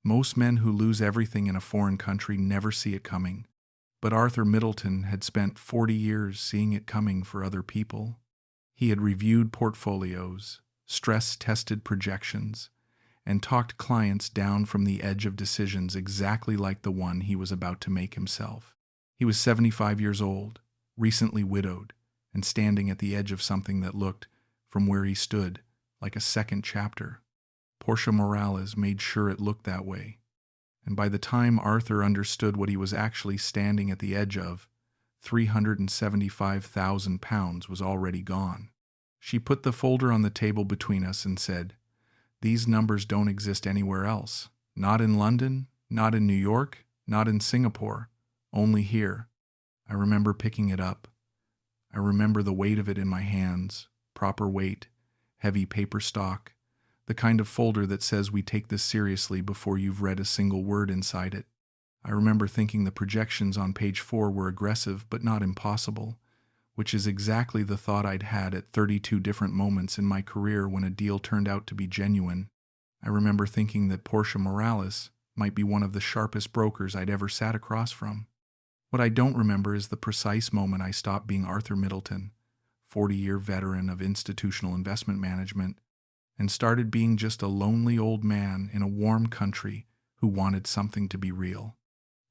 Most men who lose everything in a foreign country never see it coming. But Arthur Middleton had spent 40 years seeing it coming for other people. He had reviewed portfolios, stress-tested projections, and talked clients down from the edge of decisions exactly like the one he was about to make himself. He was 75 years old, recently widowed, and standing at the edge of something that looked, from where he stood, like a second chapter. Portia Morales made sure it looked that way. And by the time Arthur understood what he was actually standing at the edge of, £375,000 was already gone. She put the folder on the table between us and said, "These numbers don't exist anywhere else. Not in London, not in New York, not in Singapore, only here." I remember picking it up. I remember the weight of it in my hands, proper weight, heavy paper stock, the kind of folder that says we take this seriously before you've read a single word inside it. I remember thinking the projections on page 4 were aggressive but not impossible, which is exactly the thought I'd had at 32 different moments in my career when a deal turned out to be genuine. I remember thinking that Portia Morales might be one of the sharpest brokers I'd ever sat across from. What I don't remember is the precise moment I stopped being Arthur Middleton, 40-year veteran of institutional investment management, and started being just a lonely old man in a warm country who wanted something to be real.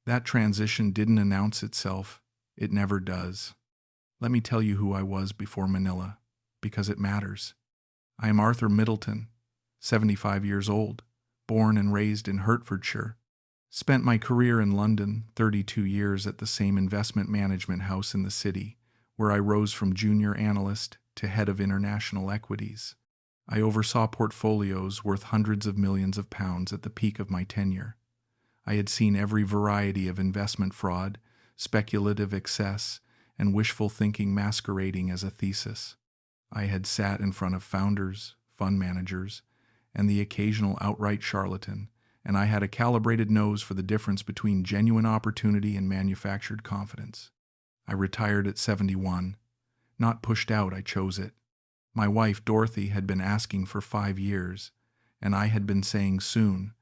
That transition didn't announce itself. It never does. Let me tell you who I was before Manila, because it matters. I am Arthur Middleton, 75 years old, born and raised in Hertfordshire. Spent my career in London, 32 years at the same investment management house in the city, where I rose from junior analyst to head of international equities. I oversaw portfolios worth hundreds of millions of pounds at the peak of my tenure. I had seen every variety of investment fraud, speculative excess, and wishful thinking masquerading as a thesis. I had sat in front of founders, fund managers, and the occasional outright charlatan, and I had a calibrated nose for the difference between genuine opportunity and manufactured confidence. I retired at 71. Not pushed out, I chose it. My wife, Dorothy, had been asking for 5 years, and I had been saying soon,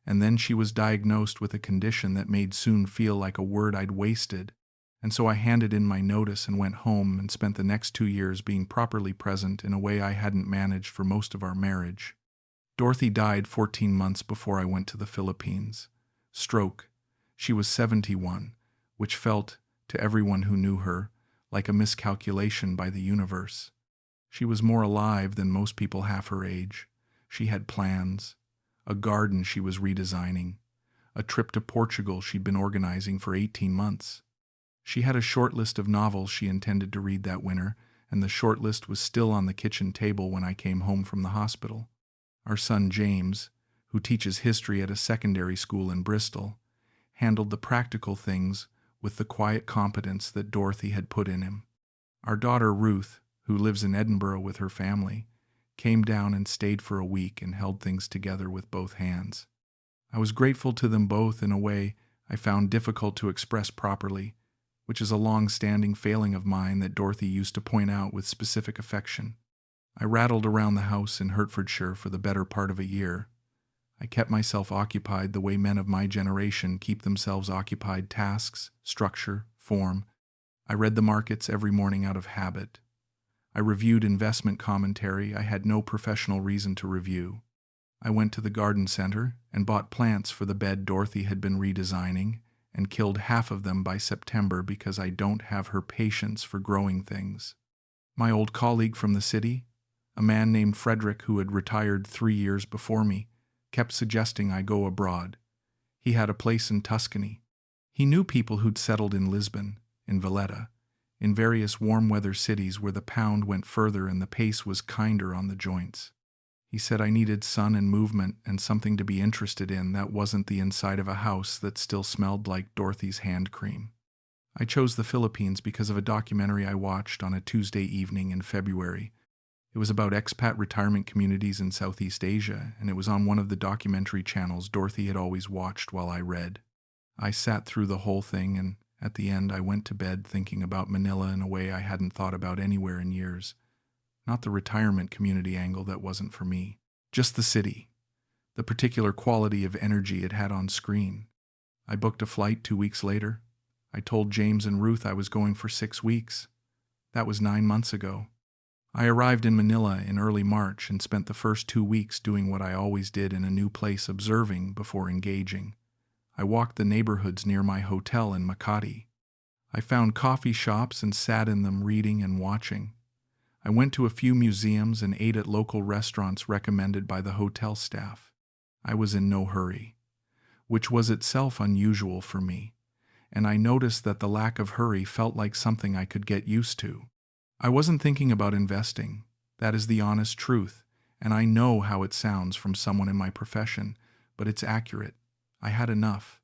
and then she was diagnosed with a condition that made soon feel like a word I'd wasted, and so I handed in my notice and went home and spent the next 2 years being properly present in a way I hadn't managed for most of our marriage. Dorothy died 14 months before I went to the Philippines. Stroke. She was 71, which felt, to everyone who knew her, like a miscalculation by the universe. She was more alive than most people half her age. She had plans. A garden she was redesigning. A trip to Portugal she'd been organizing for 18 months. She had a short list of novels she intended to read that winter, and the short list was still on the kitchen table when I came home from the hospital. Our son James, who teaches history at a secondary school in Bristol, handled the practical things with the quiet competence that Dorothy had put in him. Our daughter Ruth, who lives in Edinburgh with her family, came down and stayed for a week and held things together with both hands. I was grateful to them both in a way I found difficult to express properly, which is a long-standing failing of mine that Dorothy used to point out with specific affection. I rattled around the house in Hertfordshire for the better part of a year. I kept myself occupied the way men of my generation keep themselves occupied: tasks, structure, form. I read the markets every morning out of habit. I reviewed investment commentary I had no professional reason to review. I went to the garden center and bought plants for the bed Dorothy had been redesigning, and killed half of them by September because I don't have her patience for growing things. My old colleague from the city, a man named Frederick who had retired 3 years before me, kept suggesting I go abroad. He had a place in Tuscany. He knew people who'd settled in Lisbon, in Valletta, in various warm-weather cities where the pound went further and the pace was kinder on the joints. He said I needed sun and movement and something to be interested in that wasn't the inside of a house that still smelled like Dorothy's hand cream. I chose the Philippines because of a documentary I watched on a Tuesday evening in February. It was about expat retirement communities in Southeast Asia, and it was on one of the documentary channels Dorothy had always watched while I read. I sat through the whole thing, and at the end I went to bed thinking about Manila in a way I hadn't thought about anywhere in years. Not the retirement community angle, that wasn't for me. Just the city. the particular quality of energy it had on screen. I booked a flight 2 weeks later. I told James and Ruth I was going for 6 weeks. That was 9 months ago. I arrived in Manila in early March and spent the first 2 weeks doing what I always did in a new place, observing before engaging. I walked the neighborhoods near my hotel in Makati. I found coffee shops and sat in them reading and watching. I went to a few museums and ate at local restaurants recommended by the hotel staff. I was in no hurry, which was itself unusual for me, and I noticed that the lack of hurry felt like something I could get used to. I wasn't thinking about investing. That is the honest truth, and I know how it sounds from someone in my profession, but it's accurate. I had enough.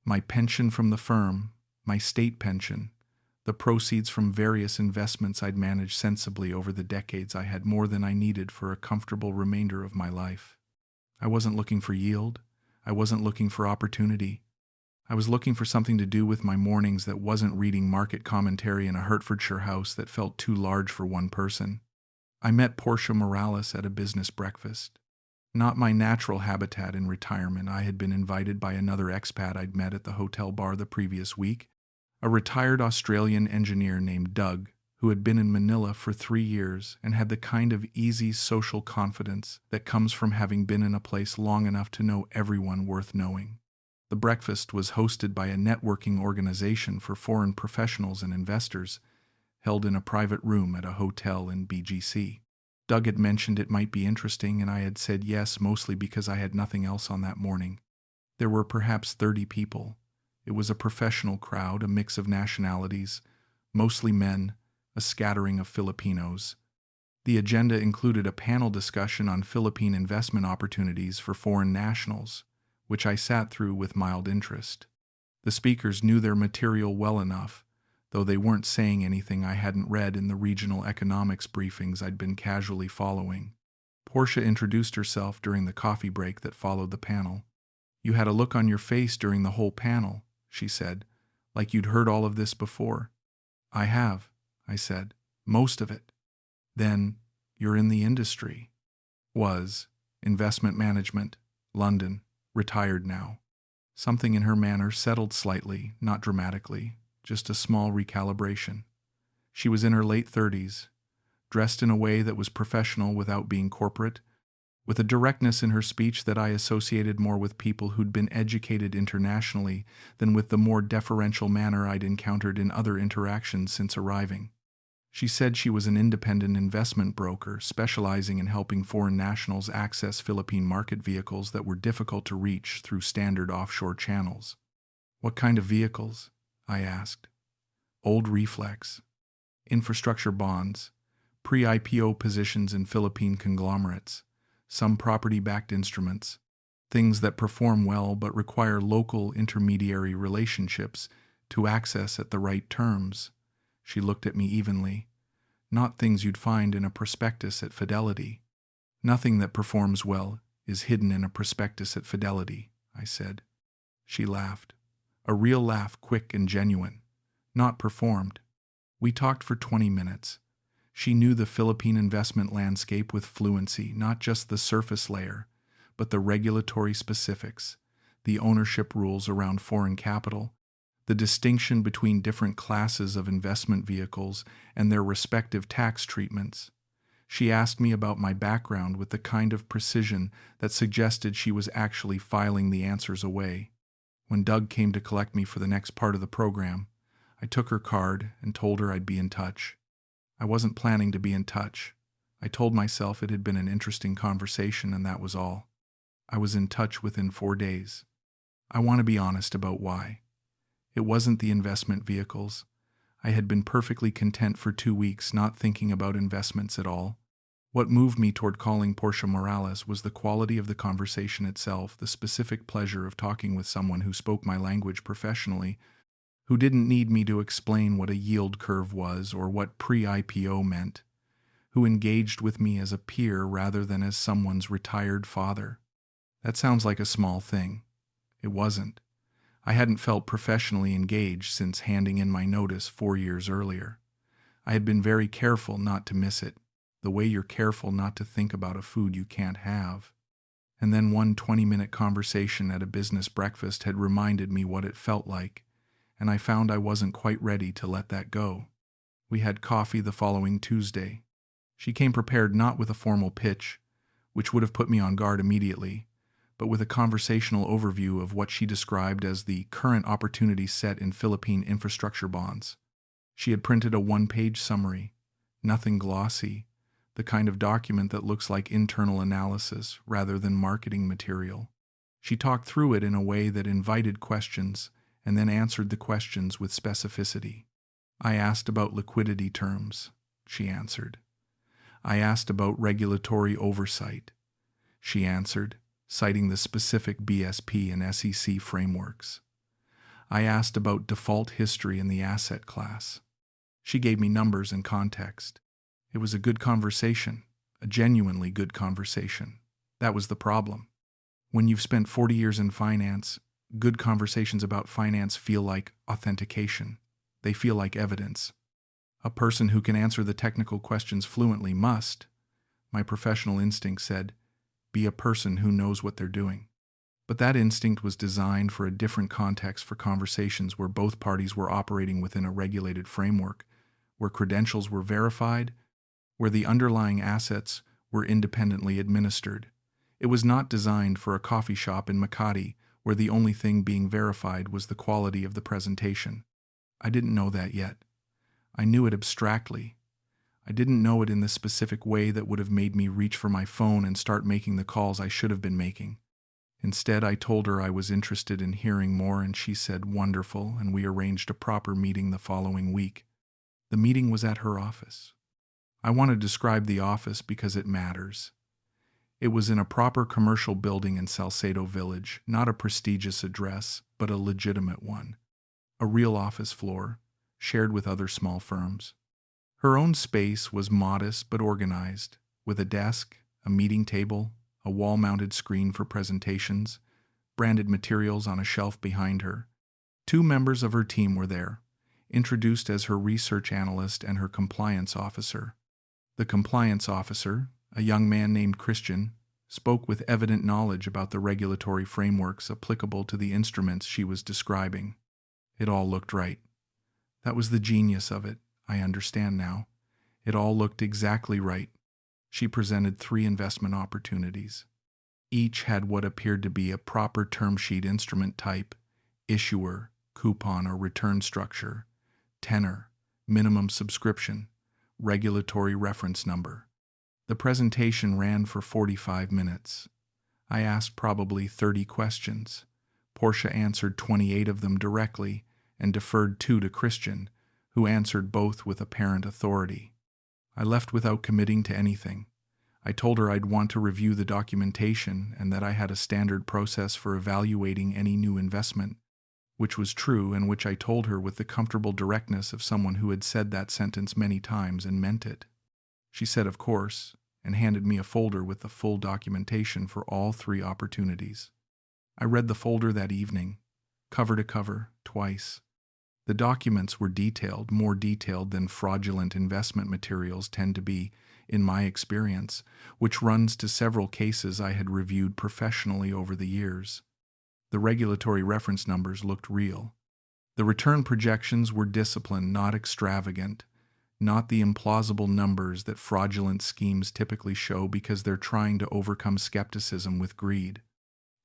My pension from the firm, my state pension, the proceeds from various investments I'd managed sensibly over the decades, I had more than I needed for a comfortable remainder of my life. I wasn't looking for yield. I wasn't looking for opportunity. I was looking for something to do with my mornings that wasn't reading market commentary in a Hertfordshire house that felt too large for one person. I met Portia Morales at a business breakfast. Not my natural habitat in retirement. I had been invited by another expat I'd met at the hotel bar the previous week, a retired Australian engineer named Doug, who had been in Manila for 3 years and had the kind of easy social confidence that comes from having been in a place long enough to know everyone worth knowing. The breakfast was hosted by a networking organization for foreign professionals and investors, held in a private room at a hotel in BGC. Doug had mentioned it might be interesting, and I had said yes, mostly because I had nothing else on that morning. There were perhaps 30 people. It was a professional crowd, a mix of nationalities, mostly men, a scattering of Filipinos. The agenda included a panel discussion on Philippine investment opportunities for foreign nationals, which I sat through with mild interest. The speakers knew their material well enough, though they weren't saying anything I hadn't read in the regional economics briefings I'd been casually following. Portia introduced herself during the coffee break that followed the panel. "You had a look on your face during the whole panel," she said, "like you'd heard all of this before." "I have," I said, "most of it." "Then you're in the industry." "Was. Investment management. London. Retired now." Something in her manner settled slightly, not dramatically, just a small recalibration. She was in her late 30s, dressed in a way that was professional without being corporate, with a directness in her speech that I associated more with people who'd been educated internationally than with the more deferential manner I'd encountered in other interactions since arriving. She said she was an independent investment broker specializing in helping foreign nationals access Philippine market vehicles that were difficult to reach through standard offshore channels. "What kind of vehicles?" I asked. "Old reflex. Infrastructure bonds, pre-IPO positions in Philippine conglomerates, some property-backed instruments, things that perform well but require local intermediary relationships to access at the right terms." She looked at me evenly. "Not things you'd find in a prospectus at Fidelity." "Nothing that performs well is hidden in a prospectus at Fidelity," I said. She laughed. A real laugh, quick and genuine. Not performed. We talked for 20 minutes. She knew the Philippine investment landscape with fluency, not just the surface layer, but the regulatory specifics, the ownership rules around foreign capital, the distinction between different classes of investment vehicles and their respective tax treatments. She asked me about my background with the kind of precision that suggested she was actually filing the answers away. When Doug came to collect me for the next part of the program, I took her card and told her I'd be in touch. I wasn't planning to be in touch. I told myself it had been an interesting conversation, and that was all. I was in touch within 4 days. I want to be honest about why. It wasn't the investment vehicles. I had been perfectly content for 2 weeks not thinking about investments at all. What moved me toward calling Portia Morales was the quality of the conversation itself, the specific pleasure of talking with someone who spoke my language professionally, who didn't need me to explain what a yield curve was or what pre-IPO meant, who engaged with me as a peer rather than as someone's retired father. That sounds like a small thing. It wasn't. I hadn't felt professionally engaged since handing in my notice 4 years earlier. I had been very careful not to miss it, the way you're careful not to think about a food you can't have. And then one 20-minute conversation at a business breakfast had reminded me what it felt like, and I found I wasn't quite ready to let that go. We had coffee the following Tuesday. She came prepared not with a formal pitch, which would have put me on guard immediately, but with a conversational overview of what she described as the current opportunity set in Philippine infrastructure bonds. She had printed a one-page summary, nothing glossy, the kind of document that looks like internal analysis rather than marketing material. She talked through it in a way that invited questions and then answered the questions with specificity. I asked about liquidity terms. She answered. I asked about regulatory oversight. She answered, citing the specific BSP and SEC frameworks. I asked about default history in the asset class. She gave me numbers and context. It was a good conversation, a genuinely good conversation. That was the problem. When you've spent 40 years in finance, good conversations about finance feel like authentication. They feel like evidence. A person who can answer the technical questions fluently must, my professional instinct said, be a person who knows what they're doing. But that instinct was designed for a different context for conversations where both parties were operating within a regulated framework, where credentials were verified, where the underlying assets were independently administered. It was not designed for a coffee shop in Makati where the only thing being verified was the quality of the presentation. I didn't know that yet. I knew it abstractly. I didn't know it in the specific way that would have made me reach for my phone and start making the calls I should have been making. Instead, I told her I was interested in hearing more, and she said wonderful, and we arranged a proper meeting the following week. The meeting was at her office. I want to describe the office because it matters. It was in a proper commercial building in Salcedo Village, not a prestigious address, but a legitimate one. A real office floor, shared with other small firms. Her own space was modest but organized, with a desk, a meeting table, a wall-mounted screen for presentations, branded materials on a shelf behind her. 2 members of her team were there, introduced as her research analyst and her compliance officer. The compliance officer, a young man named Christian, spoke with evident knowledge about the regulatory frameworks applicable to the instruments she was describing. It all looked right. That was the genius of it, I understand now. It all looked exactly right. She presented 3 investment opportunities. Each had what appeared to be a proper term sheet instrument type, issuer, coupon or return structure, tenor, minimum subscription, regulatory reference number. The presentation ran for 45 minutes. I asked probably 30 questions. Portia answered 28 of them directly and deferred 2 to Christian, who answered both with apparent authority. I left without committing to anything. I told her I'd want to review the documentation and that I had a standard process for evaluating any new investment, which was true and which I told her with the comfortable directness of someone who had said that sentence many times and meant it. She said, of course, and handed me a folder with the full documentation for all 3 opportunities. I read the folder that evening, cover to cover, twice. The documents were detailed, more detailed than fraudulent investment materials tend to be, in my experience, which runs to several cases I had reviewed professionally over the years. The regulatory reference numbers looked real. The return projections were disciplined, not extravagant, not the implausible numbers that fraudulent schemes typically show because they're trying to overcome skepticism with greed.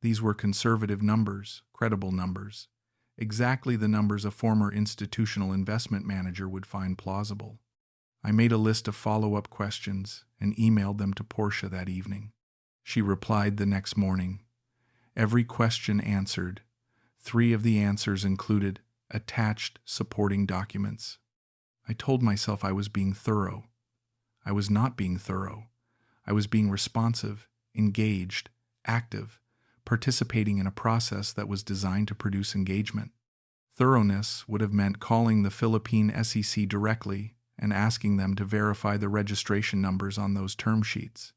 These were conservative numbers, credible numbers, exactly the numbers a former institutional investment manager would find plausible. I made a list of follow-up questions and emailed them to Portia that evening. She replied the next morning. Every question answered. 3 of the answers included attached supporting documents. I told myself I was being thorough. I was not being thorough. I was being responsive, engaged, active, participating in a process that was designed to produce engagement. Thoroughness would have meant calling the Philippine SEC directly and asking them to verify the registration numbers on those term sheets.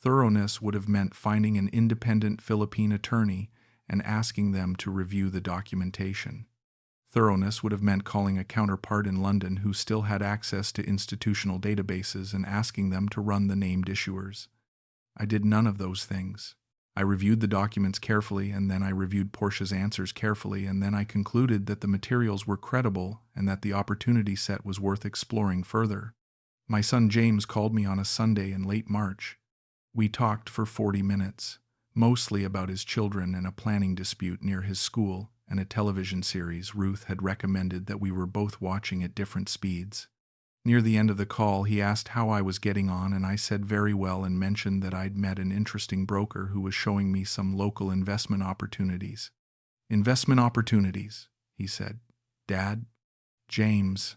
Thoroughness would have meant finding an independent Philippine attorney and asking them to review the documentation. Thoroughness would have meant calling a counterpart in London who still had access to institutional databases and asking them to run the named issuers. I did none of those things. I reviewed the documents carefully, and then I reviewed Portia's answers carefully, and then I concluded that the materials were credible and that the opportunity set was worth exploring further. My son James called me on a Sunday in late March. We talked for 40 minutes, mostly about his children and a planning dispute near his school and a television series Ruth had recommended that we were both watching at different speeds. Near the end of the call, he asked how I was getting on, and I said very well and mentioned that I'd met an interesting broker who was showing me some local investment opportunities. Investment opportunities, he said. Dad? James,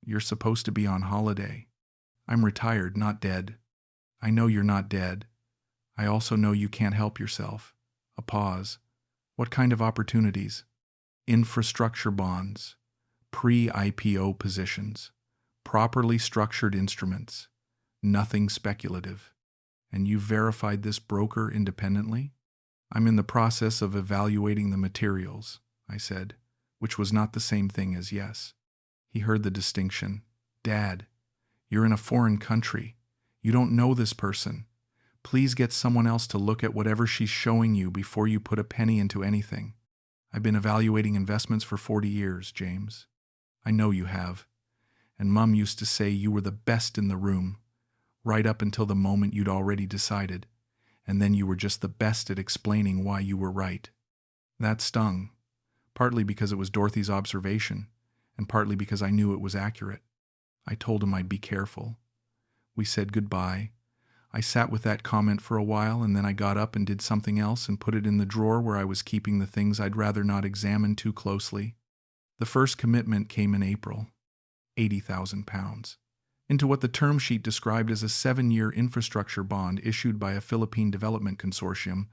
you're supposed to be on holiday. I'm retired, not dead. I know you're not dead. I also know you can't help yourself. A pause. What kind of opportunities? Infrastructure bonds, pre-IPO positions, properly structured instruments, nothing speculative. And you've verified this broker independently? I'm in the process of evaluating the materials, I said, which was not the same thing as yes. He heard the distinction. Dad, you're in a foreign country. You don't know this person. Please get someone else to look at whatever she's showing you before you put a penny into anything. I've been evaluating investments for 40 years, James. I know you have. And Mum used to say you were the best in the room, right up until the moment you'd already decided, and then you were just the best at explaining why you were right. That stung, partly because it was Dorothy's observation, and partly because I knew it was accurate. I told him I'd be careful. We said goodbye. I sat with that comment for a while, and then I got up and did something else and put it in the drawer where I was keeping the things I'd rather not examine too closely. The first commitment came in April, £80,000, into what the term sheet described as a 7-year infrastructure bond issued by a Philippine development consortium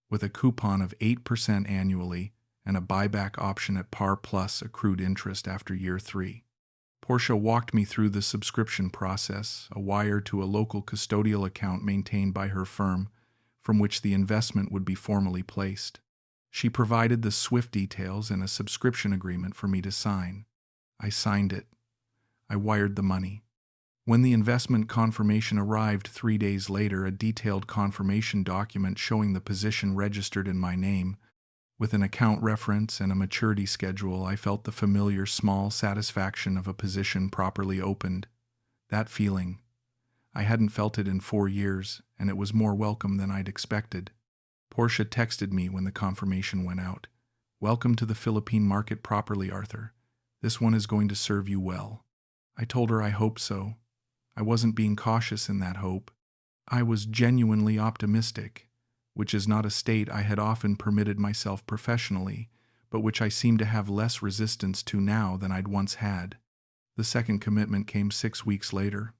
with a coupon of 8% annually and a buyback option at par plus accrued interest after year 3. Portia walked me through the subscription process, a wire to a local custodial account maintained by her firm, from which the investment would be formally placed. She provided the SWIFT details and a subscription agreement for me to sign. I signed it. I wired the money. When the investment confirmation arrived 3 days later, a detailed confirmation document showing the position registered in my name, with an account reference and a maturity schedule, I felt the familiar small satisfaction of a position properly opened. That feeling. I hadn't felt it in 4 years, and it was more welcome than I'd expected. Portia texted me when the confirmation went out. Welcome to the Philippine market properly, Arthur. This one is going to serve you well. I told her I hoped so. I wasn't being cautious in that hope. I was genuinely optimistic, which is not a state I had often permitted myself professionally, but which I seemed to have less resistance to now than I'd once had. The second commitment came 6 weeks later.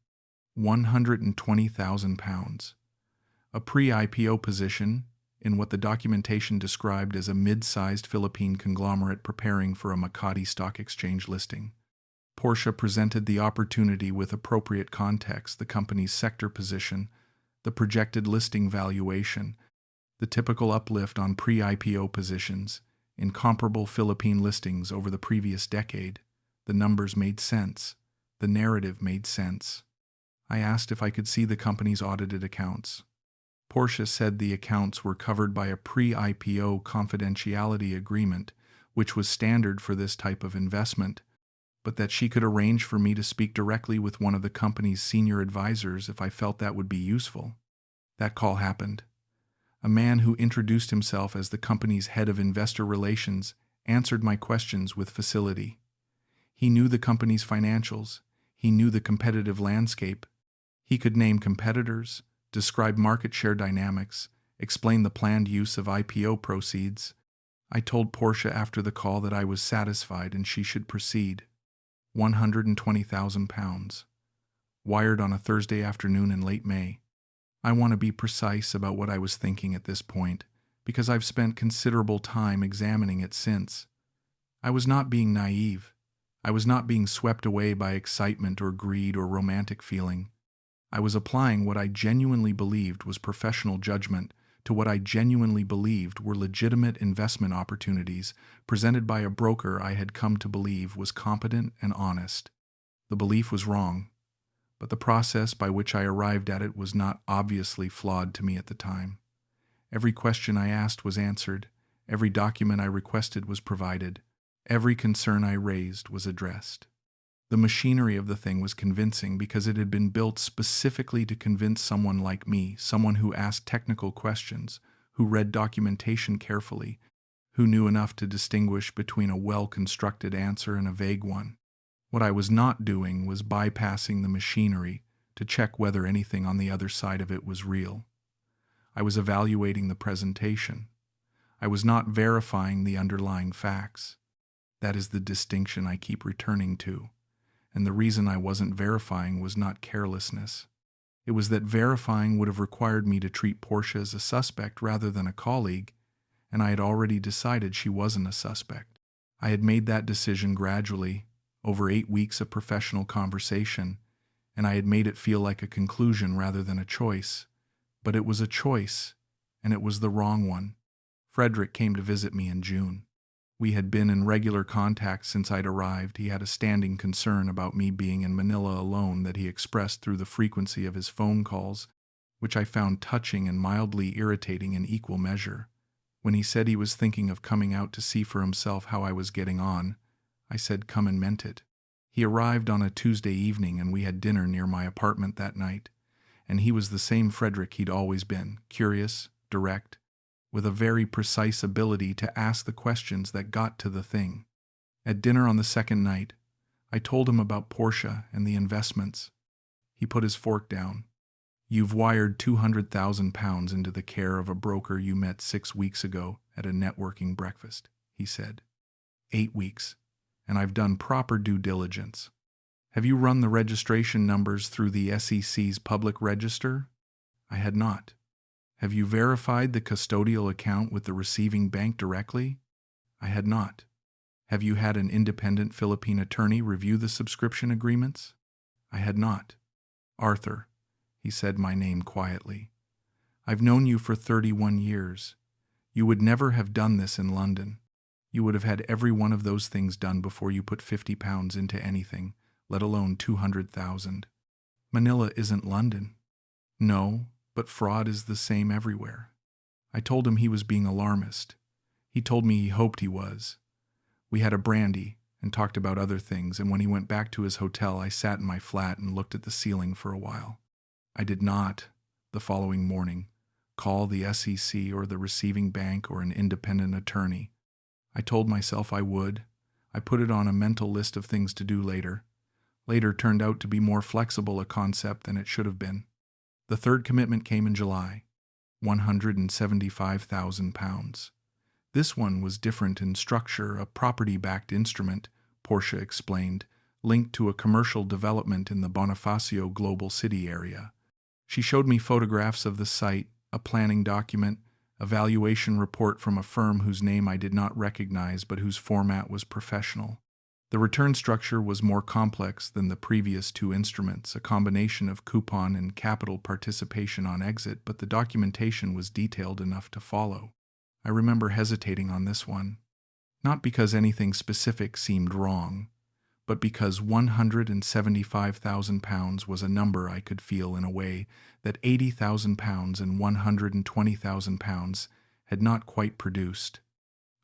£120,000. A pre-IPO position in what the documentation described as a mid-sized Philippine conglomerate preparing for a Makati Stock Exchange listing. Portia presented the opportunity with appropriate context, the company's sector position, the projected listing valuation, the typical uplift on pre-IPO positions in comparable Philippine listings over the previous decade. The numbers made sense. The narrative made sense. I asked if I could see the company's audited accounts. Portia said the accounts were covered by a pre-IPO confidentiality agreement, which was standard for this type of investment, but that she could arrange for me to speak directly with one of the company's senior advisors if I felt that would be useful. That call happened. A man who introduced himself as the company's head of investor relations answered my questions with facility. He knew the company's financials. He knew the competitive landscape. He could name competitors, describe market share dynamics, explain the planned use of IPO proceeds. I told Portia after the call that I was satisfied and she should proceed. £120,000. Wired on a Thursday afternoon in late May. I want to be precise about what I was thinking at this point, because I've spent considerable time examining it since. I was not being naive. I was not being swept away by excitement or greed or romantic feeling. I was applying what I genuinely believed was professional judgment to what I genuinely believed were legitimate investment opportunities presented by a broker I had come to believe was competent and honest. The belief was wrong, but the process by which I arrived at it was not obviously flawed to me at the time. Every question I asked was answered. Every document I requested was provided. Every concern I raised was addressed. The machinery of the thing was convincing because it had been built specifically to convince someone like me, someone who asked technical questions, who read documentation carefully, who knew enough to distinguish between a well-constructed answer and a vague one. What I was not doing was bypassing the machinery to check whether anything on the other side of it was real. I was evaluating the presentation. I was not verifying the underlying facts. That is the distinction I keep returning to. And the reason I wasn't verifying was not carelessness. It was that verifying would have required me to treat Portia as a suspect rather than a colleague, and I had already decided she wasn't a suspect. I had made that decision gradually, over 8 weeks of professional conversation, and I had made it feel like a conclusion rather than a choice. But it was a choice, and it was the wrong one. Frederick came to visit me in June. We had been in regular contact since I'd arrived. He had a standing concern about me being in Manila alone that he expressed through the frequency of his phone calls, which I found touching and mildly irritating in equal measure. When he said he was thinking of coming out to see for himself how I was getting on, I said come and meant it. He arrived on a Tuesday evening and we had dinner near my apartment that night, and he was the same Frederick he'd always been, curious, direct, with a very precise ability to ask the questions that got to the thing. At dinner on the second night, I told him about Portia and the investments. He put his fork down. "You've wired £200,000 into the care of a broker you met 6 weeks ago at a networking breakfast," he said. 8 weeks, and I've done proper due diligence. Have you run the registration numbers through the SEC's public register? I had not. Have you verified the custodial account with the receiving bank directly? I had not. Have you had an independent Philippine attorney review the subscription agreements? I had not. "Arthur," he said my name quietly, "I've known you for 31 years. You would never have done this in London. You would have had every one of those things done before you put £50 into anything, let alone 200,000. Manila isn't London." "No, but fraud is the same everywhere." I told him he was being alarmist. He told me he hoped he was. We had a brandy and talked about other things, and when he went back to his hotel, I sat in my flat and looked at the ceiling for a while. I did not, the following morning, call the SEC or the receiving bank or an independent attorney. I told myself I would. I put it on a mental list of things to do later. Later turned out to be more flexible a concept than it should have been. The third commitment came in July, £175,000. This one was different in structure, a property-backed instrument, Portia explained, linked to a commercial development in the Bonifacio Global City area. She showed me photographs of the site, a planning document, a valuation report from a firm whose name I did not recognize but whose format was professional. The return structure was more complex than the previous 2 instruments, a combination of coupon and capital participation on exit, but the documentation was detailed enough to follow. I remember hesitating on this one, not because anything specific seemed wrong, but because £175,000 was a number I could feel in a way that £80,000 and £120,000 had not quite produced.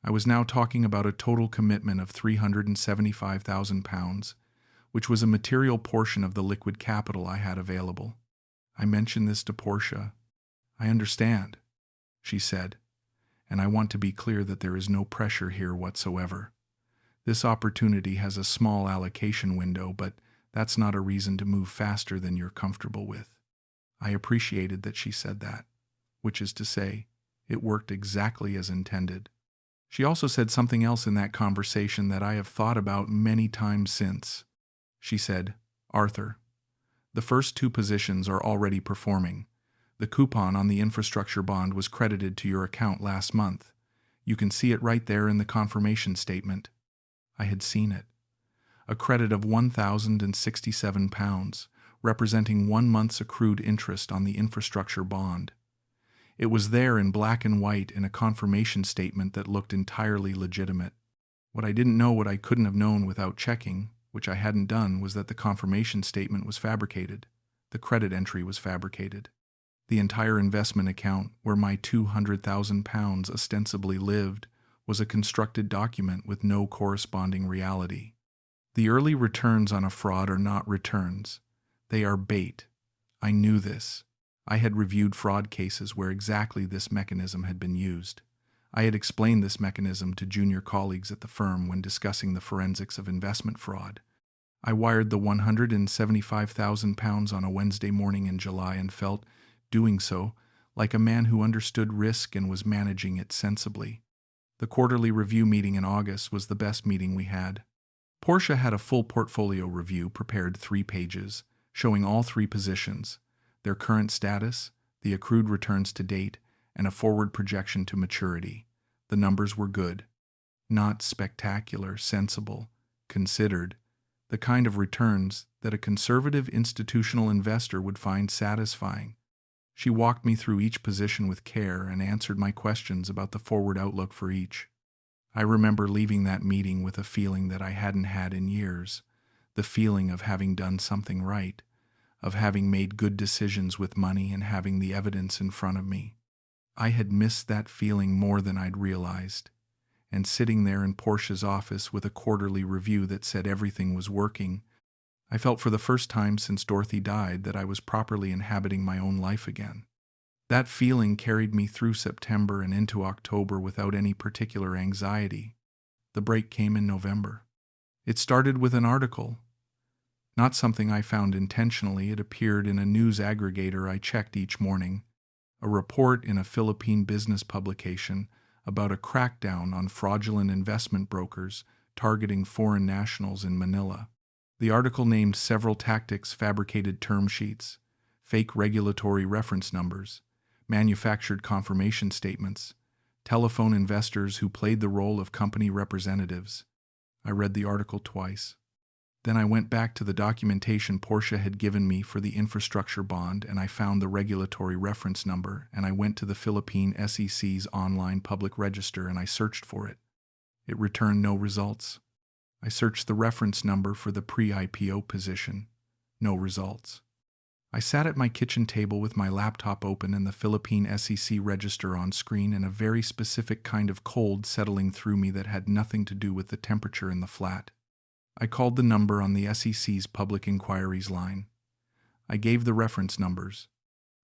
I was now talking about a total commitment of £375,000, which was a material portion of the liquid capital I had available. I mentioned this to Portia. "I understand," she said, "and I want to be clear that there is no pressure here whatsoever. This opportunity has a small allocation window, but that's not a reason to move faster than you're comfortable with." I appreciated that she said that, which is to say, it worked exactly as intended. She also said something else in that conversation that I have thought about many times since. She said, "Arthur, the first 2 positions are already performing. The coupon on the infrastructure bond was credited to your account last month. You can see it right there in the confirmation statement." I had seen it. A credit of £1,067, representing 1 month's accrued interest on the infrastructure bond. It was there in black and white in a confirmation statement that looked entirely legitimate. What I didn't know, what I couldn't have known without checking, which I hadn't done, was that the confirmation statement was fabricated. The credit entry was fabricated. The entire investment account, where my £200,000 ostensibly lived, was a constructed document with no corresponding reality. The early returns on a fraud are not returns. They are bait. I knew this. I had reviewed fraud cases where exactly this mechanism had been used. I had explained this mechanism to junior colleagues at the firm when discussing the forensics of investment fraud. I wired the £175,000 on a Wednesday morning in July and felt, doing so, like a man who understood risk and was managing it sensibly. The quarterly review meeting in August was the best meeting we had. Portia had a full portfolio review prepared 3 pages, showing all 3 positions, their current status, the accrued returns to date, and a forward projection to maturity. The numbers were good. Not spectacular, sensible, considered, the kind of returns that a conservative institutional investor would find satisfying. She walked me through each position with care and answered my questions about the forward outlook for each. I remember leaving that meeting with a feeling that I hadn't had in years, the feeling of having done something right, of having made good decisions with money and having the evidence in front of me. I had missed that feeling more than I'd realized, and sitting there in Portia's office with a quarterly review that said everything was working, I felt for the first time since Dorothy died that I was properly inhabiting my own life again. That feeling carried me through September and into October without any particular anxiety. The break came in November. It started with an article. Not something I found intentionally, it appeared in a news aggregator I checked each morning, a report in a Philippine business publication about a crackdown on fraudulent investment brokers targeting foreign nationals in Manila. The article named several tactics, fabricated term sheets, fake regulatory reference numbers, manufactured confirmation statements, telephone investors who played the role of company representatives. I read the article twice. Then I went back to the documentation Portia had given me for the infrastructure bond, and I found the regulatory reference number, and I went to the Philippine SEC's online public register and I searched for it. It returned no results. I searched the reference number for the pre-IPO position. No results. I sat at my kitchen table with my laptop open and the Philippine SEC register on screen and a very specific kind of cold settling through me that had nothing to do with the temperature in the flat. I called the number on the SEC's public inquiries line. I gave the reference numbers.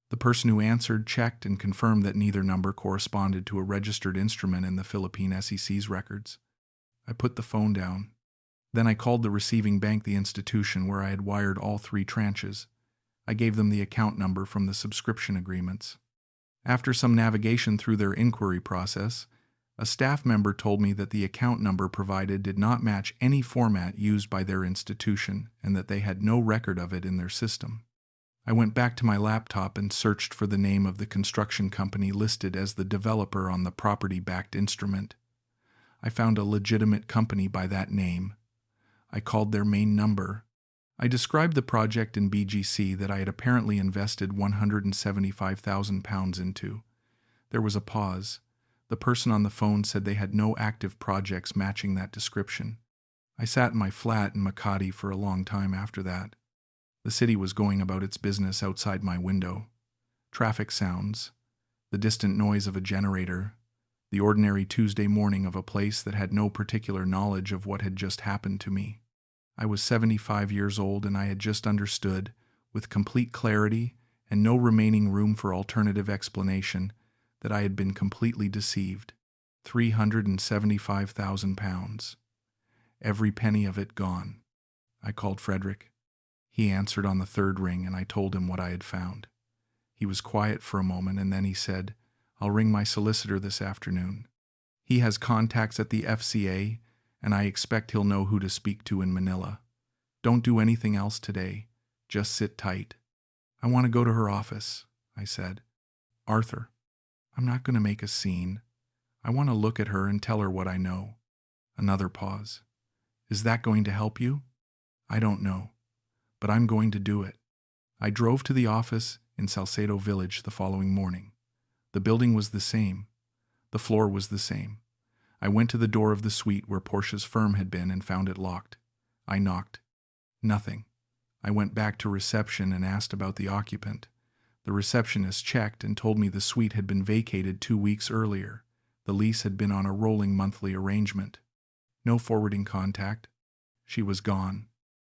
The person who answered checked and confirmed that neither number corresponded to a registered instrument in the Philippine SEC's records. I put the phone down. Then I called the receiving bank, the institution where I had wired all 3 tranches. I gave them the account number from the subscription agreements. After some navigation through their inquiry process, a staff member told me that the account number provided did not match any format used by their institution and that they had no record of it in their system. I went back to my laptop and searched for the name of the construction company listed as the developer on the property-backed instrument. I found a legitimate company by that name. I called their main number. I described the project in BGC that I had apparently invested £175,000 into. There was a pause. The person on the phone said they had no active projects matching that description. I sat in my flat in Makati for a long time after that. The city was going about its business outside my window. Traffic sounds, the distant noise of a generator, the ordinary Tuesday morning of a place that had no particular knowledge of what had just happened to me. I was 75 years old and I had just understood, with complete clarity and no remaining room for alternative explanation, that I had been completely deceived. £375,000. Every penny of it gone. I called Frederick. He answered on the 3rd ring and I told him what I had found. He was quiet for a moment and then he said, "I'll ring my solicitor this afternoon. He has contacts at the FCA and I expect he'll know who to speak to in Manila. Don't do anything else today. Just sit tight." "I want to go to her office," I said. "Arthur, I'm not going to make a scene. I want to look at her and tell her what I know." Another pause. "Is that going to help you?" "I don't know, but I'm going to do it." I drove to the office in Salcedo Village the following morning. The building was the same. The floor was the same. I went to the door of the suite where Portia's firm had been and found it locked. I knocked. Nothing. I went back to reception and asked about the occupant. The The receptionist checked and told me the suite had been vacated 2 weeks earlier. The lease had been on a rolling monthly arrangement. No forwarding contact. She was gone.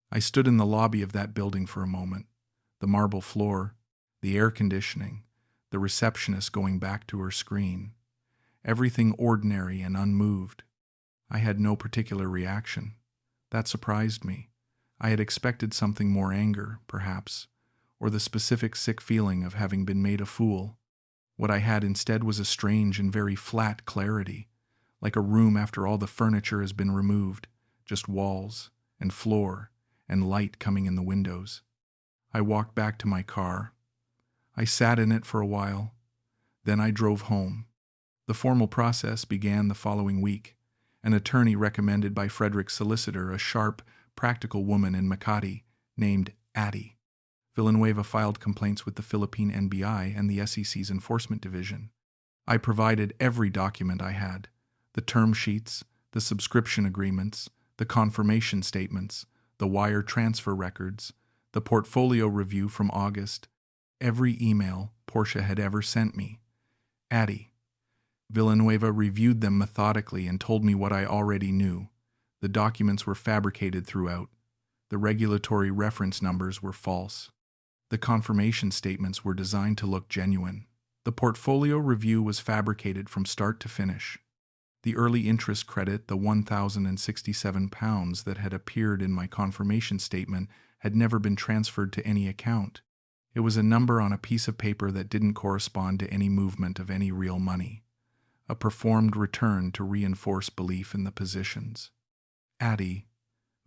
I stood in the lobby of that building for a moment. The marble floor, the air conditioning, the receptionist going back to her screen. Everything ordinary and unmoved. I had no particular reaction. That surprised me. I had expected something more anger, perhaps, or the specific sick feeling of having been made a fool. What I had instead was a strange and very flat clarity, like a room after all the furniture has been removed, just walls and floor and light coming in the windows. I walked back to my car. I sat in it for a while. Then I drove home. The formal process began the following week. An attorney recommended by Frederick's solicitor, a sharp, practical woman in Makati named Addie. Villanueva filed complaints with the Philippine NBI and the SEC's Enforcement Division. I provided every document I had, the term sheets, the subscription agreements, the confirmation statements, the wire transfer records, the portfolio review from August, every email Portia had ever sent me. Addie. Villanueva reviewed them methodically and told me what I already knew. The documents were fabricated throughout. The regulatory reference numbers were false. The confirmation statements were designed to look genuine. The portfolio review was fabricated from start to finish. The early interest credit, the £1,067 that had appeared in my confirmation statement, had never been transferred to any account. It was a number on a piece of paper that didn't correspond to any movement of any real money. A performed return to reinforce belief in the positions. Addie,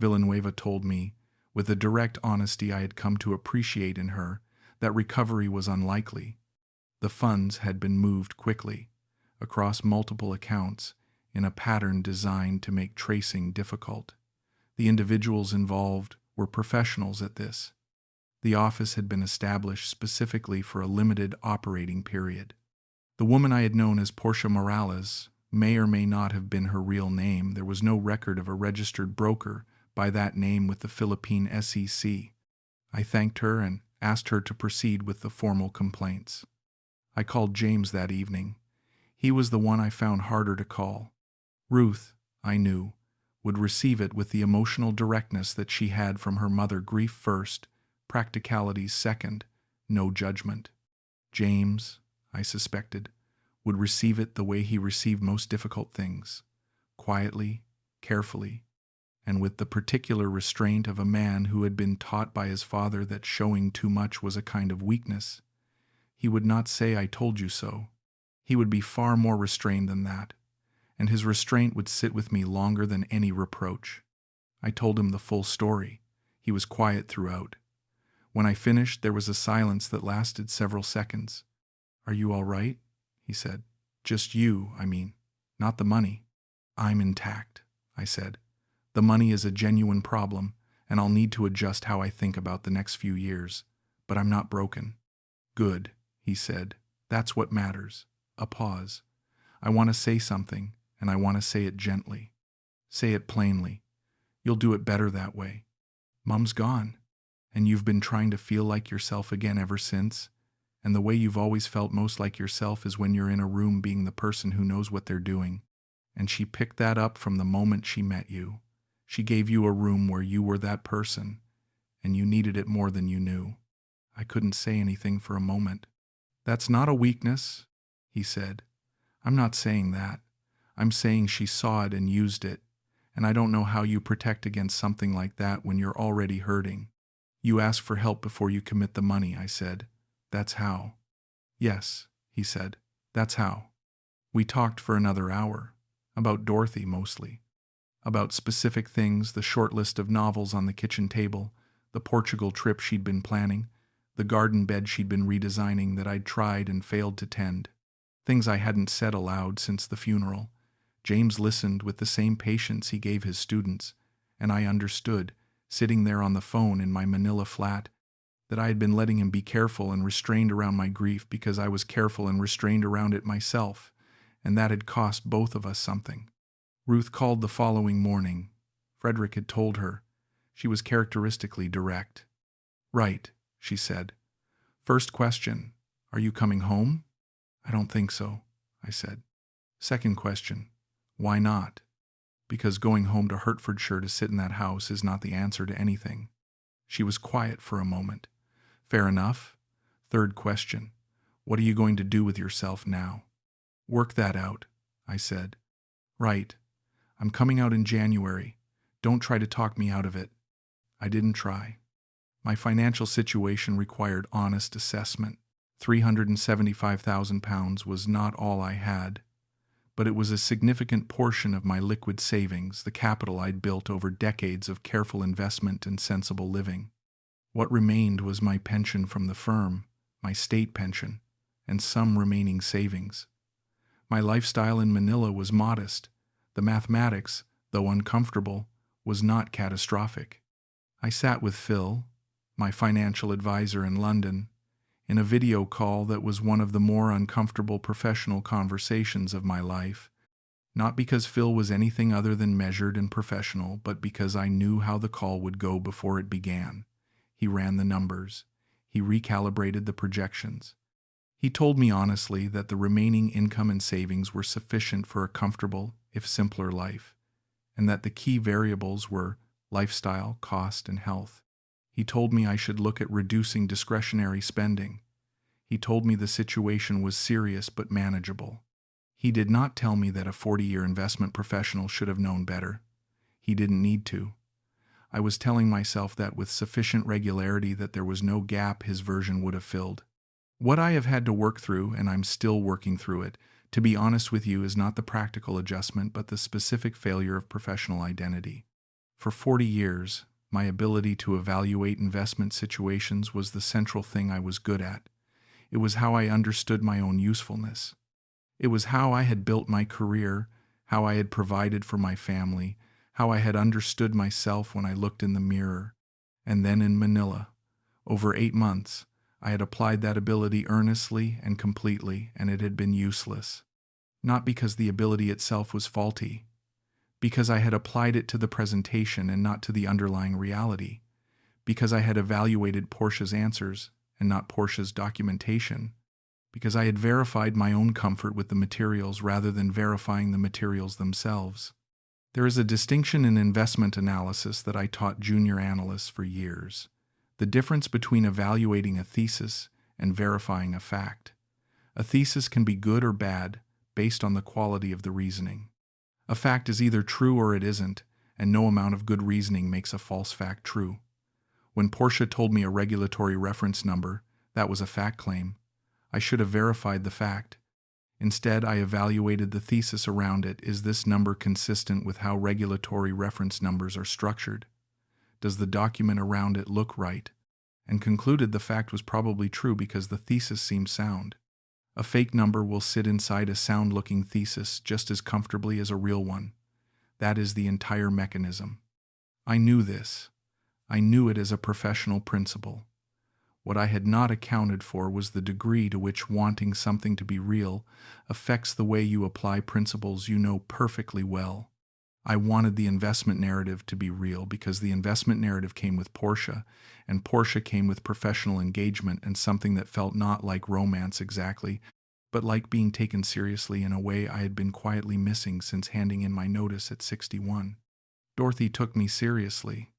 Villanueva told me, with the direct honesty I had come to appreciate in her, that recovery was unlikely. The funds had been moved quickly, across multiple accounts, in a pattern designed to make tracing difficult. The individuals involved were professionals at this. The office had been established specifically for a limited operating period. The woman I had known as Portia Morales may or may not have been her real name. There was no record of a registered broker by that name with the Philippine SEC. I thanked her and asked her to proceed with the formal complaints. I called James that evening. He was the one I found harder to call. Ruth, I knew, would receive it with the emotional directness that she had from her mother. Grief first, practicalities second, no judgment. James, I suspected, would receive it the way he received most difficult things, quietly, carefully, and with the particular restraint of a man who had been taught by his father that showing too much was a kind of weakness. He would not say, "I told you so." He would be far more restrained than that, and his restraint would sit with me longer than any reproach. I told him the full story. He was quiet throughout. When I finished, there was a silence that lasted several seconds. "Are you all right?" he said. "Just you, I mean, not the money." "I'm intact," I said. "The money is a genuine problem, and I'll need to adjust how I think about the next few years, but I'm not broken." "Good," he said. "That's what matters." A pause. "I want to say something, and I want to say it gently. Say it plainly. You'll do it better that way. Mom's gone, and you've been trying to feel like yourself again ever since, and the way you've always felt most like yourself is when you're in a room being the person who knows what they're doing. And she picked that up from the moment she met you. She gave you a room where you were that person, and you needed it more than you knew." I couldn't say anything for a moment. "That's not a weakness," he said. "I'm not saying that. I'm saying she saw it and used it, and I don't know how you protect against something like that when you're already hurting. You ask for help before you commit the money," I said. "That's how." "Yes," he said. "That's how." We talked for another hour, about Dorothy mostly. About specific things, the short list of novels on the kitchen table, the Portugal trip she'd been planning, the garden bed she'd been redesigning that I'd tried and failed to tend. Things I hadn't said aloud since the funeral. James listened with the same patience he gave his students, and I understood, sitting there on the phone in my Manila flat, that I had been letting him be careful and restrained around my grief because I was careful and restrained around it myself, and that had cost both of us something. Ruth called the following morning. Frederick had told her. She was characteristically direct. "Right," she said. "First question, Are you coming home? I don't think so, I said. Second question, why not? Because going home to Hertfordshire to sit in that house is not the answer to anything. She was quiet for a moment. Fair enough. Third question, what are you going to do with yourself now? Work that out, I said. Right. I'm coming out in January. Don't try to talk me out of it. I didn't try. My financial situation required honest assessment. £375,000 was not all I had, but it was a significant portion of my liquid savings, the capital I'd built over decades of careful investment and sensible living. What remained was my pension from the firm, my state pension, and some remaining savings. My lifestyle in Manila was modest. The mathematics, though uncomfortable, was not catastrophic. I sat with Phil, my financial advisor in London, in a video call that was one of the more uncomfortable professional conversations of my life, not because Phil was anything other than measured and professional, but because I knew how the call would go before it began. He ran the numbers. He recalibrated the projections. He told me honestly that the remaining income and savings were sufficient for a comfortable, if simpler life, and that the key variables were lifestyle, cost, and health. He told me I should look at reducing discretionary spending. He told me the situation was serious but manageable. He did not tell me that a 40-year investment professional should have known better. He didn't need to. I was telling myself that with sufficient regularity that there was no gap his version would have filled. What I have had to work through, and I'm still working through it, to be honest with you, is not the practical adjustment but the specific failure of professional identity. For 40 years, my ability to evaluate investment situations was the central thing I was good at. It was how I understood my own usefulness. It was how I had built my career, how I had provided for my family, how I had understood myself when I looked in the mirror. And then in Manila, over 8 months, I had applied that ability earnestly and completely, and it had been useless. Not because the ability itself was faulty, because I had applied it to the presentation and not to the underlying reality, because I had evaluated Portia's answers and not Portia's documentation, because I had verified my own comfort with the materials rather than verifying the materials themselves. There is a distinction in investment analysis that I taught junior analysts for years: the difference between evaluating a thesis and verifying a fact. A thesis can be good or bad based on the quality of the reasoning. A fact is either true or it isn't, and no amount of good reasoning makes a false fact true. When Portia told me a regulatory reference number, that was a fact claim. I should have verified the fact. Instead, I evaluated the thesis around it. Is this number consistent with how regulatory reference numbers are structured? Does the document around it look right? And concluded the fact was probably true because the thesis seemed sound. A fake number will sit inside a sound-looking thesis just as comfortably as a real one. That is the entire mechanism. I knew this. I knew it as a professional principle. What I had not accounted for was the degree to which wanting something to be real affects the way you apply principles you know perfectly well. I wanted the investment narrative to be real because the investment narrative came with Portia, and Portia came with professional engagement and something that felt not like romance exactly, but like being taken seriously in a way I had been quietly missing since handing in my notice at 61. Dorothy took me seriously.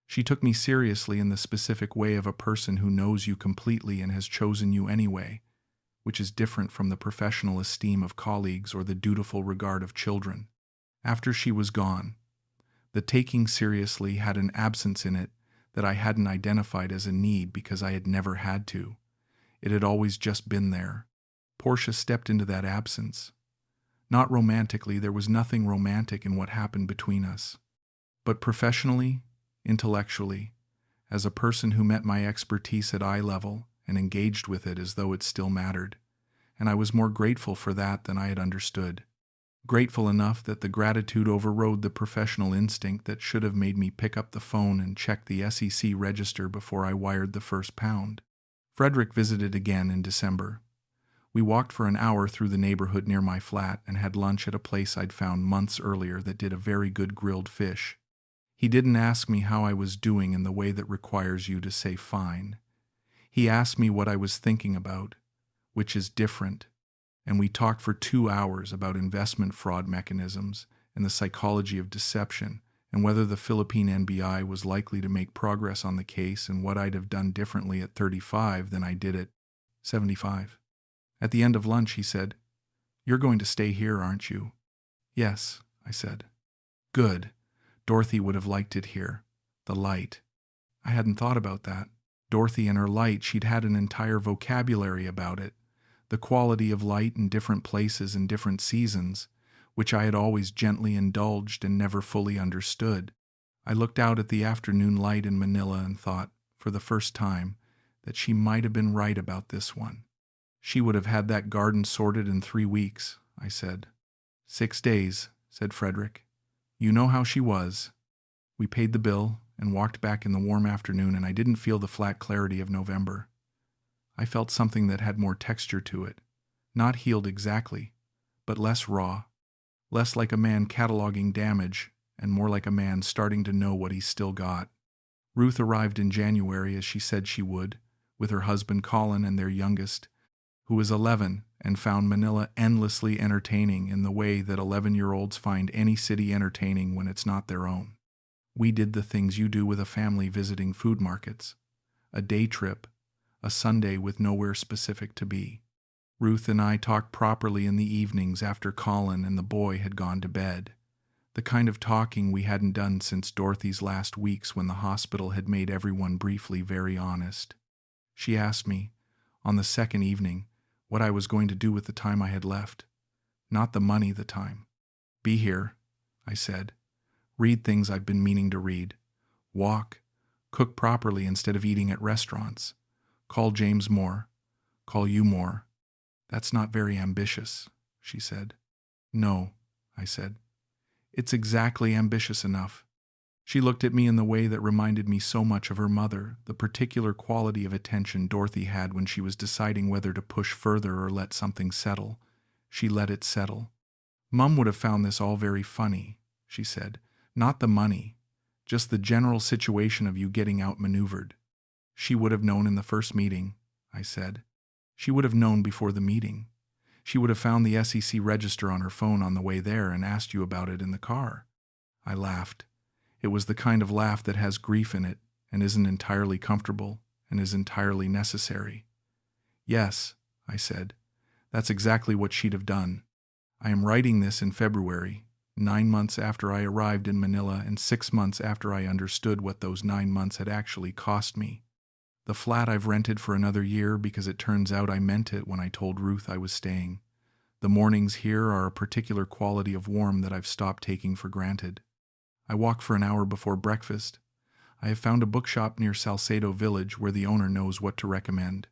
She took me seriously in the specific way of a person who knows you completely and has chosen you anyway, which is different from the professional esteem of colleagues or the dutiful regard of children. After she was gone, the taking seriously had an absence in it that I hadn't identified as a need because I had never had to. It had always just been there. Portia stepped into that absence. Not romantically, there was nothing romantic in what happened between us. But professionally, intellectually, as a person who met my expertise at eye level and engaged with it as though it still mattered, and I was more grateful for that than I had understood. Grateful enough that the gratitude overrode the professional instinct that should have made me pick up the phone and check the SEC register before I wired the first pound. Frederick visited again in December. We walked for an hour through the neighborhood near my flat and had lunch at a place I'd found months earlier that did a very good grilled fish. He didn't ask me how I was doing in the way that requires you to say fine. He asked me what I was thinking about, which is different. And we talked for 2 hours about investment fraud mechanisms and the psychology of deception, and whether the Philippine NBI was likely to make progress on the case and what I'd have done differently at 35 than I did at 75. At the end of lunch, he said, "You're going to stay here, aren't you?" "Yes," I said. "Good. Dorothy would have liked it here. The light." I hadn't thought about that. Dorothy and her light, she'd had an entire vocabulary about it. The quality of light in different places and different seasons, which I had always gently indulged and never fully understood. I looked out at the afternoon light in Manila and thought, for the first time, that she might have been right about this one. "She would have had that garden sorted in 3 weeks," I said. 6 days, said Frederick. "You know how she was." We paid the bill and walked back in the warm afternoon, and I didn't feel the flat clarity of November. I felt something that had more texture to it, not healed exactly, but less raw, less like a man cataloging damage, and more like a man starting to know what he's still got. Ruth arrived in January as she said she would, with her husband Colin and their youngest, who was 11 and found Manila endlessly entertaining in the way that 11-year-olds find any city entertaining when it's not their own. We did the things you do with a family visiting food markets. A day trip, a Sunday with nowhere specific to be. Ruth and I talked properly in the evenings after Colin and the boy had gone to bed. The kind of talking we hadn't done since Dorothy's last weeks when the hospital had made everyone briefly very honest. She asked me, on the second evening, what I was going to do with the time I had left. Not the money, the time. "Be here," I said. "Read things I've been meaning to read. Walk. Cook properly instead of eating at restaurants. Call James more. Call you more." "That's not very ambitious," she said. "No," I said. "It's exactly ambitious enough." She looked at me in the way that reminded me so much of her mother, the particular quality of attention Dorothy had when she was deciding whether to push further or let something settle. She let it settle. "Mum would have found this all very funny," she said. "Not the money, just the general situation of you getting outmaneuvered." "She would have known in the first meeting," I said. "She would have known before the meeting. She would have found the SEC register on her phone on the way there and asked you about it in the car." I laughed. It was the kind of laugh that has grief in it and isn't entirely comfortable and is entirely necessary. "Yes," I said. "That's exactly what she'd have done. I am writing this in February, 9 months after I arrived in Manila and 6 months after I understood what those 9 months had actually cost me. The flat I've rented for another year because it turns out I meant it when I told Ruth I was staying. The mornings here are a particular quality of warm that I've stopped taking for granted. I walk for an hour before breakfast. I have found a bookshop near Salcedo Village where the owner knows what to recommend.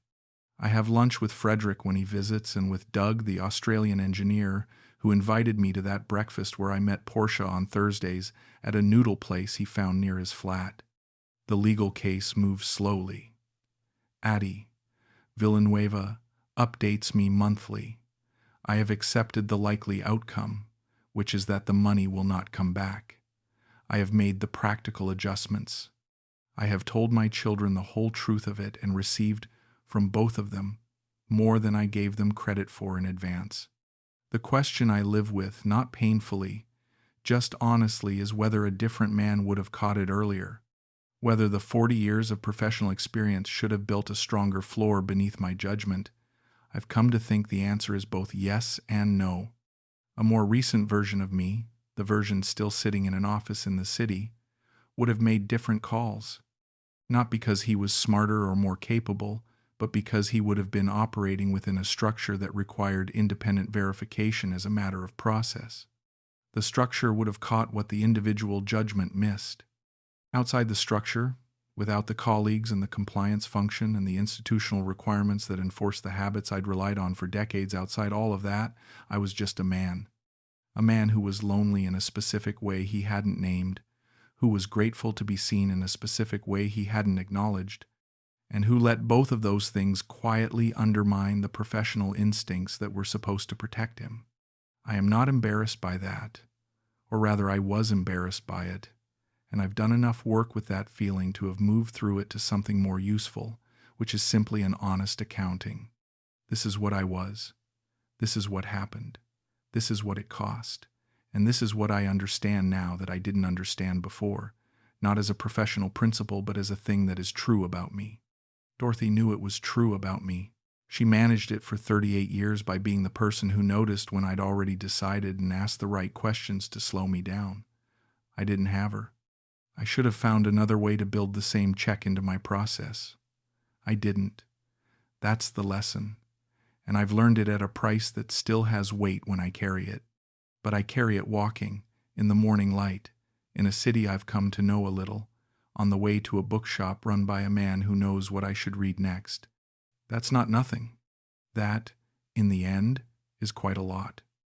I have lunch with Frederick when he visits and with Doug, the Australian engineer, who invited me to that breakfast where I met Portia on Thursdays at a noodle place he found near his flat. The legal case moves slowly. Addie, Villanueva, updates me monthly. I have accepted the likely outcome, which is that the money will not come back. I have made the practical adjustments. I have told my children the whole truth of it and received, from both of them, more than I gave them credit for in advance. The question I live with, not painfully, just honestly, is whether a different man would have caught it earlier, whether the 40 years of professional experience should have built a stronger floor beneath my judgment. I've come to think the answer is both yes and no. A more recent version of me, the version still sitting in an office in the city, would have made different calls, not because he was smarter or more capable, but because he would have been operating within a structure that required independent verification as a matter of process. The structure would have caught what the individual judgment missed. Outside the structure, without the colleagues and the compliance function and the institutional requirements that enforce the habits I'd relied on for decades, outside all of that, I was just a man. A man who was lonely in a specific way he hadn't named, who was grateful to be seen in a specific way he hadn't acknowledged, and who let both of those things quietly undermine the professional instincts that were supposed to protect him. I am not embarrassed by that, or rather I was embarrassed by it, and I've done enough work with that feeling to have moved through it to something more useful, which is simply an honest accounting. This is what I was. This is what happened. This is what it cost. And this is what I understand now that I didn't understand before, not as a professional principle, but as a thing that is true about me. Dorothy knew it was true about me. She managed it for 38 years by being the person who noticed when I'd already decided and asked the right questions to slow me down. I didn't have her. I should have found another way to build the same check into my process. I didn't. That's the lesson. And I've learned it at a price that still has weight when I carry it. But I carry it walking, in the morning light, in a city I've come to know a little, on the way to a bookshop run by a man who knows what I should read next. That's not nothing. That, in the end, is quite a lot.